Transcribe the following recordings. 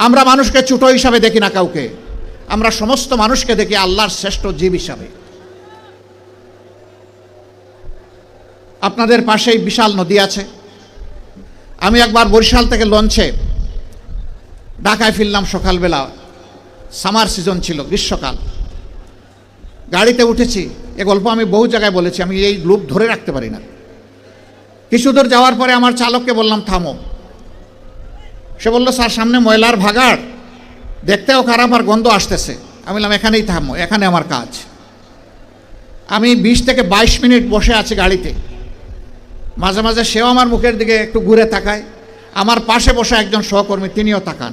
আমরা মানুষকে ছোট হিসাবে দেখি না কাউকে, আমরা সমস্ত মানুষকে দেখি আল্লাহর শ্রেষ্ঠ জীব হিসাবে। আপনাদের পাশেই বিশাল নদী আছে। আমি একবার বরিশাল থেকে লঞ্চে ঢাকায় ফিরলাম সকালবেলা, সামার সিজন ছিল, গ্রীষ্মকাল। গাড়িতে উঠেছি, এ গল্প আমি বহু জায়গায় বলেছি, আমি এই লুপ ধরে রাখতে পারি না। কিছু দূর যাওয়ার পরে আমার চালককে বললাম থামো। সে বলল স্যার সামনে ময়লার ভাগাড়, দেখতেও খারাপ আর গন্ধ আসতেছে। আমি বললাম এখানেই থামো, এখানে আমার কাজ। আমি 20 থেকে 22 মিনিট বসে আছি গাড়িতে। মাঝে মাঝে সেও আমার মুখের দিকে একটু ঘুরে তাকায়, আমার পাশে বসে একজন সহকর্মী তিনিও তাকান।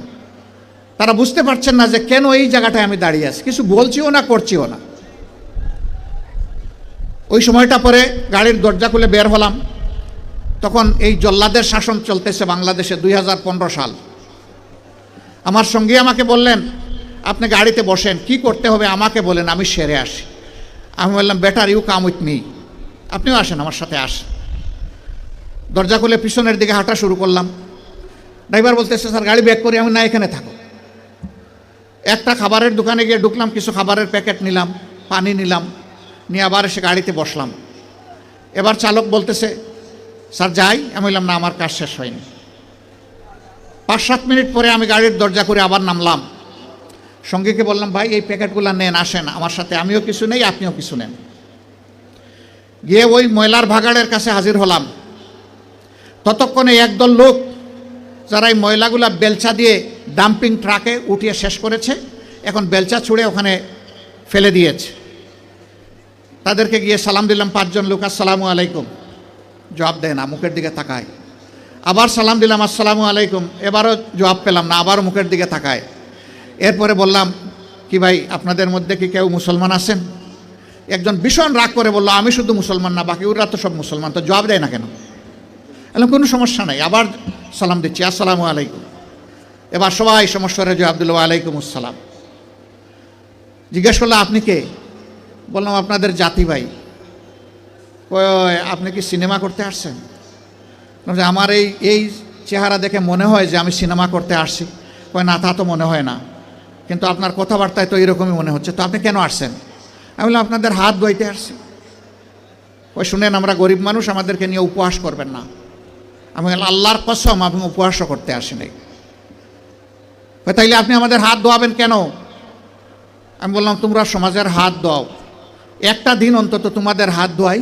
তারা বুঝতে পারছেন না যে কেন এই জায়গাটায় আমি দাঁড়িয়ে আছি, কিছু বলছিও না করছিও না। ওই সময়টা পরে গাড়ির দরজা খুলে বের হলাম, তখন এই জল্লাদের শাসন চলতেছে বাংলাদেশে, 2015 সাল। আমার সঙ্গী আমাকে বললেন আপনি গাড়িতে বসেন, কি করতে হবে আমাকে বলেন, আমি সেরে আসি। আমি বললাম better you come with me, আপনিও আসেন আমার সাথে আসেন। দরজা খুলে পিছনের দিকে হাঁটা শুরু করলাম। ড্রাইভার বলতেছে স্যার গাড়ি ব্যাক করি। আমি না, এখানে থাকো। একটা খাবারের দোকানে গিয়ে ঢুকলাম, কিছু খাবারের প্যাকেট নিলাম, পানি নিলাম, নিয়ে আবার এসে গাড়িতে বসলাম। এবার চালক বলতেছে স্যার যাই। আমি বললাম না, আমার কাজ শেষ হয়নি। 5-7 মিনিট পরে আমি গাড়ির দরজা করে আবার নামলাম। সঙ্গীকে বললাম ভাই এই প্যাকেটগুলো নেন, আসেন আমার সাথে, আমিও কিছু নেই আপনিও কিছু নেন। গিয়ে ওই ময়লার ভাগাড়ের কাছে হাজির হলাম। ততক্ষণে একদল লোক যারা এই ময়লাগুলা বেলচা দিয়ে ডাম্পিং ট্রাকে উঠিয়ে শেষ করেছে, এখন বেলচা ছুঁড়ে ওখানে ফেলে দিয়েছে। তাদেরকে গিয়ে সালাম দিলাম, 5 জন লোক, আসসালামু আলাইকুম। জবাব দেয় না, মুখের দিকে তাকায়। আবার সালাম দিলাম, আসসালামু আলাইকুম। এবারও জবাব পেলাম না, আবারও মুখের দিকে তাকায়। এরপরে বললাম কি ভাই আপনাদের মধ্যে কি কেউ মুসলমান আছেন? একজন ভীষণ রাগ করে বলল আমি শুধু মুসলমান না, বাকি ওরা তো সব মুসলমান। তো জবাব দেয় না কেন? বললাম কোনো সমস্যা নাই, আবার সালাম দিচ্ছি, আসসালামু আলাইকুম। এবার সবাই সমস্যারে জবাব দিল ওয়ালাইকুম আসসালাম। জিজ্ঞেস করলো আপনি কে? বললাম আপনাদের জাতি ভাই। কয় আপনি কি সিনেমা করতে আসছেন? আমার এই চেহারা দেখে মনে হয় যে আমি সিনেমা করতে আসছি। কয় না, তা তো মনে হয় না, কিন্তু আপনার কথাবার্তায় তো এরকমই মনে হচ্ছে। তো আপনি কেন আসছেন? আমি বললাম আপনাদের হাত ধুইতে আসছি। ওই শুনেন আমরা গরিব মানুষ, আমাদেরকে নিয়ে উপহাস করবেন না। আমি বললাম আল্লাহর কসম আমি উপহাসও করতে আসি নাই। তাইলে আপনি আমাদের হাত ধোয়াবেন কেন? আমি বললাম তোমরা সমাজের হাত ধোয়াও, একটা দিন অন্তত তোমাদের হাত ধোয়াই।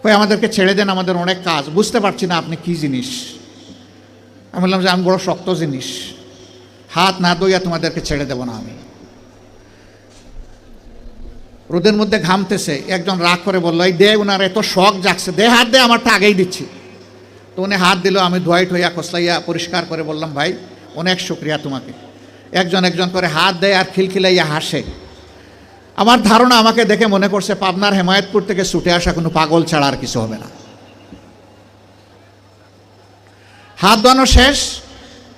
কই আমাদেরকে ছেড়ে দেন, আমাদের অনেক কাজ, বুঝতে পারছি না আপনি কি জিনিস। আমি বললাম যে আমি বড় শক্ত জিনিস, হাত না ধুইয়া তোমাদেরকে ছেড়ে দেব না আমি। রোদের মধ্যে ঘামতেছে, একজন রাগ করে বললো এই দে, ওনার এত শখ জাগছে, দে হাত দে, আমারটা আগেই দিচ্ছি। তো উনি হাত দিল, আমি ধোয়াই ঠইয়া খসলাইয়া পরিষ্কার করে বললাম ভাই অনেক শুক্রিয়া তোমাকে। একজন একজন করে হাত দেয় আর খিলখিলাইয়া হাসে। আমার ধারণা আমাকে দেখে মনে করছে পাবনার হেমায়েতপুর থেকে ছুটে আসা কোনো পাগল ছাড়া আর কিছু হবে না। হাত ধোয়ানো শেষ।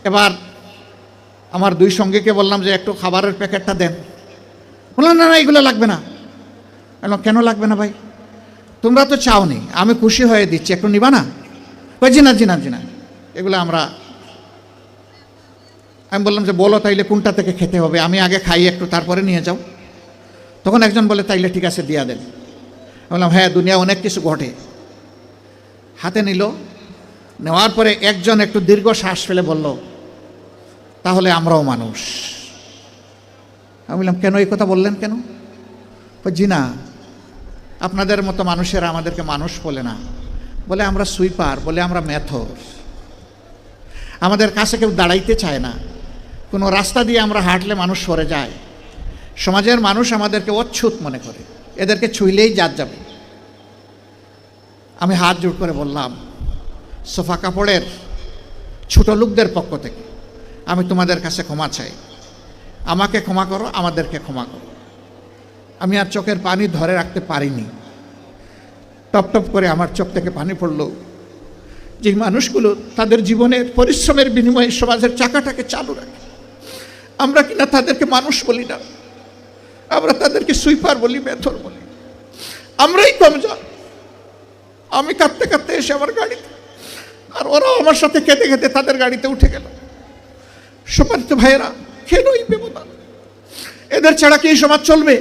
এবার আমার 2 সঙ্গীকে বললাম যে একটু খাবারের প্যাকেটটা দেন। বললাম না না এগুলো লাগবে না। কেন লাগবে না ভাই? তোমরা তো চাওনি, আমি খুশি হয়ে দিচ্ছি, একটু নিবা না? জি না জি না জি না, এগুলো আমরা। আমি বললাম যে বলো তাইলে কোনটা থেকে খেতে হবে, আমি আগে খাই একটু, তারপরে নিয়ে যাও। তখন একজন বলে তাইলে ঠিক আছে দিয়া দেন। বললাম হ্যাঁ দুনিয়া অনেক কিছু ঘটে। হাতে নিল, নেওয়ার পরে একজন একটু দীর্ঘ শ্বাস ফেলে বলল তাহলে আমরাও মানুষ। আমি বললাম কেন এই কথা বললেন কেন? জি না, আপনাদের মতো মানুষেরা আমাদেরকে মানুষ বলে না, বলে আমরা সুইপার, বলে আমরা মেথর। আমাদের কাছে কেউ দাঁড়াইতে চায় না, কোনো রাস্তা দিয়ে আমরা হাঁটলে মানুষ সরে যায়। সমাজের মানুষ আমাদেরকে অচ্ছুত মনে করে, এদেরকে ছুঁইলেই জাত যাবে। আমি হাত জোড় করে বললাম সোফা কাপড়ের ছোট লোকদের পক্ষ থেকে আমি তোমাদের কাছে ক্ষমা চাই, আমাকে ক্ষমা করো, আমাদেরকে ক্ষমা করো। আমি আর চোখের পানি ধরে রাখতে পারিনি, টপ টপ করে আমার চোখ থেকে পানি পড়ল। যে মানুষগুলো তাদের জীবনের পরিশ্রমের বিনিময়ে সমাজের চাকাটাকে চালু রাখে, আমরা কিনা তাদেরকে মানুষ বলি না, আমরা তাদেরকে সুইপার বলি, মেথর বলি। আমরাই কমজোর। আমি কাঁদতে কাঁদতে এসে আমার গাড়িতে আর ওরাও আমার সাথে খেতে খেতে তাদের গাড়িতে উঠে গেল। সম্মানিত ভাইয়েরা, কেন এই ব্যবধান? এদের ছাড়া কি এই সমাজ চলবে?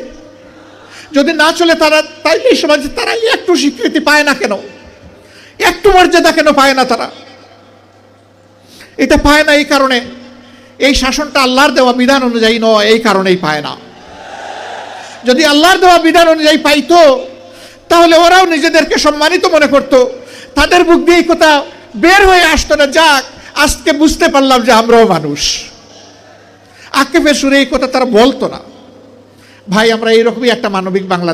যদি না চলে তারা, তাইলে এই সমাজে তারা একটু স্বীকৃতি পায় না কেন? একটু মর্যাদা কেন পায় না তারা? এটা পায় না এই কারণে, এই শাসনটা আল্লাহর দেওয়া বিধান অনুযায়ী নয়, এই কারণেই পায় না। যদি আল্লাহর দেওয়া বিধান অনুযায়ী পাইতো তাহলে ওরাও নিজেদেরকে সম্মানিত মনে করত, তাদের মুখ দিয়ে এই কথা বের হয়ে আসতো না, যাক আজকে বুঝতে পারলাম যে আমরাও মানুষ। আক্ষেপের সুরে এই কথা তারা বলতো না। ভাই, আমরা এইরকমই একটা মানবিক বাংলা